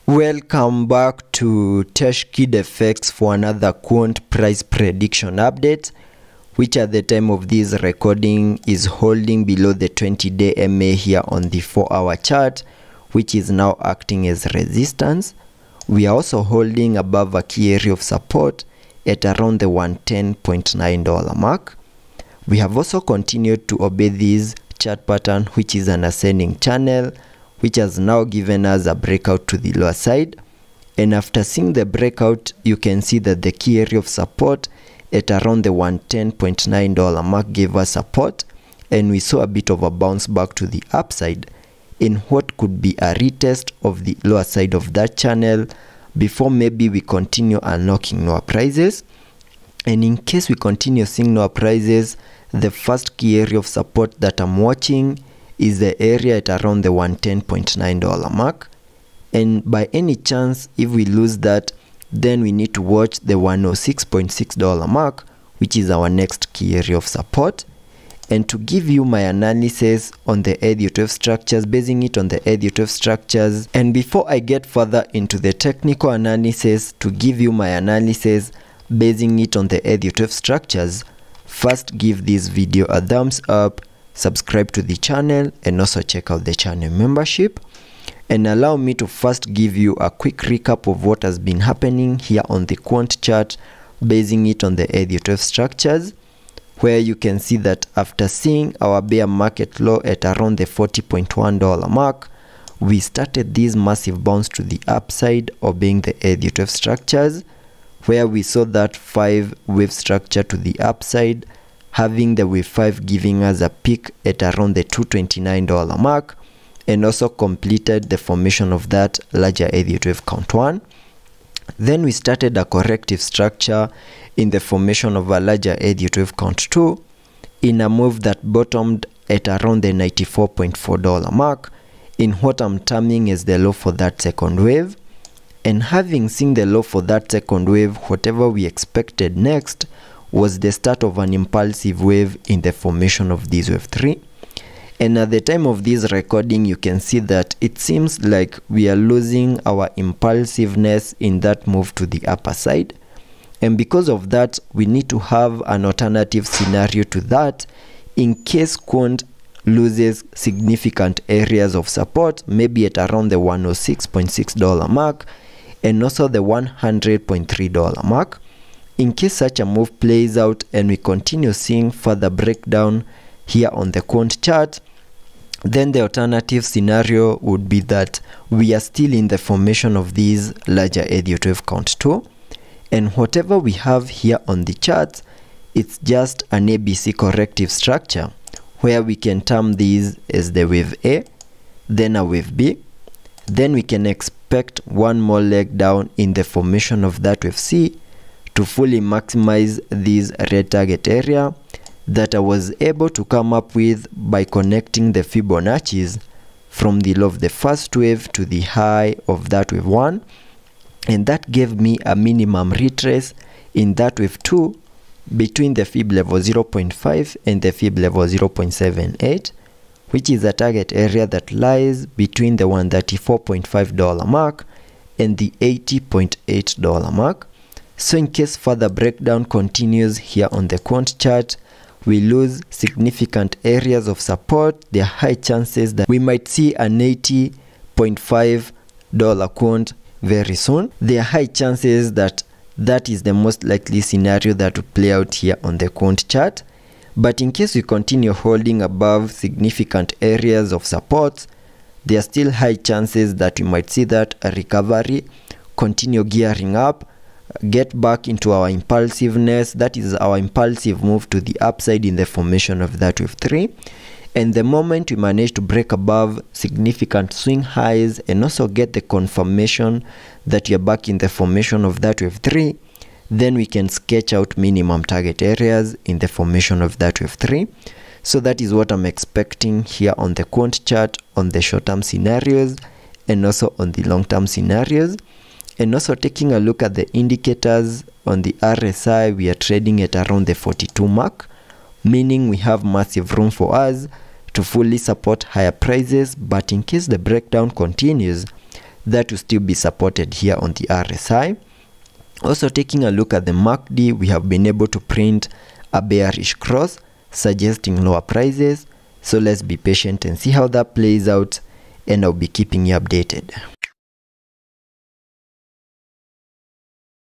Welcome back to TechKidFX for another Quant price prediction update, which at the time of this recording is holding below the 20-day MA here on the 4-hour chart, which is now acting as resistance. We are also holding above a key area of support at around the $110.9 mark. We have also continued to obey this chart pattern, which is an ascending channel, which has now given us a breakout to the lower side. And after seeing the breakout, you can see that the key area of support at around the $110.9 mark gave us support, and we saw a bit of a bounce back to the upside in what could be a retest of the lower side of that channel before maybe we continue unlocking lower prices. And in case we continue seeing lower prices, the first key area of support that I'm watching is the area at around the $110.9 mark. And by any chance, if we lose that, then we need to watch the $106.6 mark, which is our next key area of support. And to give you my analysis on the ED12 structures, basing it on the ED12 structures, and before I get further into the technical analysis, to give you my analysis basing it on the ED12 structures, first give this video a thumbs up, subscribe to the channel, and also check out the channel membership. And allow me to first give you a quick recap of what has been happening here on the Quant chart, basing it on the ED12 structures, where you can see that after seeing our bear market low at around the $40.1 mark, we started this massive bounce to the upside, obeying the ED12 structures, where we saw that 5-wave structure to the upside, having the wave 5 giving us a peak at around the $229 mark, and also completed the formation of that larger ED12 count 1. Then we started a corrective structure in the formation of a larger ED12 count 2 in a move that bottomed at around the $94.4 mark in what I'm terming as the low for that second wave. And having seen the low for that second wave, whatever we expected next was the start of an impulsive wave in the formation of this wave 3. And at the time of this recording, you can see that it seems like we are losing our impulsiveness in that move to the upper side. And because of that, we need to have an alternative scenario to that in case Quant loses significant areas of support, maybe at around the $106.6 mark and also the $100.3 mark. In case such a move plays out and we continue seeing further breakdown here on the Quant chart, then the alternative scenario would be that we are still in the formation of these larger ED12 count 2, and whatever we have here on the chart, it's just an ABC corrective structure where we can term these as the wave A, then a wave B, then we can expect one more leg down in the formation of that wave C to fully maximize this red target area that I was able to come up with by connecting the Fibonacci's from the low of the first wave to the high of that wave 1, and that gave me a minimum retrace in that wave 2 between the Fib level 0.5 and the Fib level 0.78, which is a target area that lies between the $134.5 mark and the $80.8 mark. So in case further breakdown continues here on the Quant chart, we lose significant areas of support, there are high chances that we might see an $80.5 Quant very soon. There are high chances that that is the most likely scenario that will play out here on the Quant chart. But in case we continue holding above significant areas of support, there are still high chances that we might see that a recovery, continue gearing up, get back into our impulsiveness, that is our impulsive move to the upside in the formation of that wave 3. And the moment we manage to break above significant swing highs and also get the confirmation that you're back in the formation of that wave 3, then we can sketch out minimum target areas in the formation of that wave 3. So that is what I'm expecting here on the Quant chart on the short-term scenarios and also on the long-term scenarios. And also taking a look at the indicators on the RSI, we are trading at around the 42 mark, meaning we have massive room for us to fully support higher prices. But in case the breakdown continues, that will still be supported here on the RSI. Also taking a look at the MACD, we have been able to print a bearish cross suggesting lower prices. So let's be patient and see how that plays out, and I'll be keeping you updated.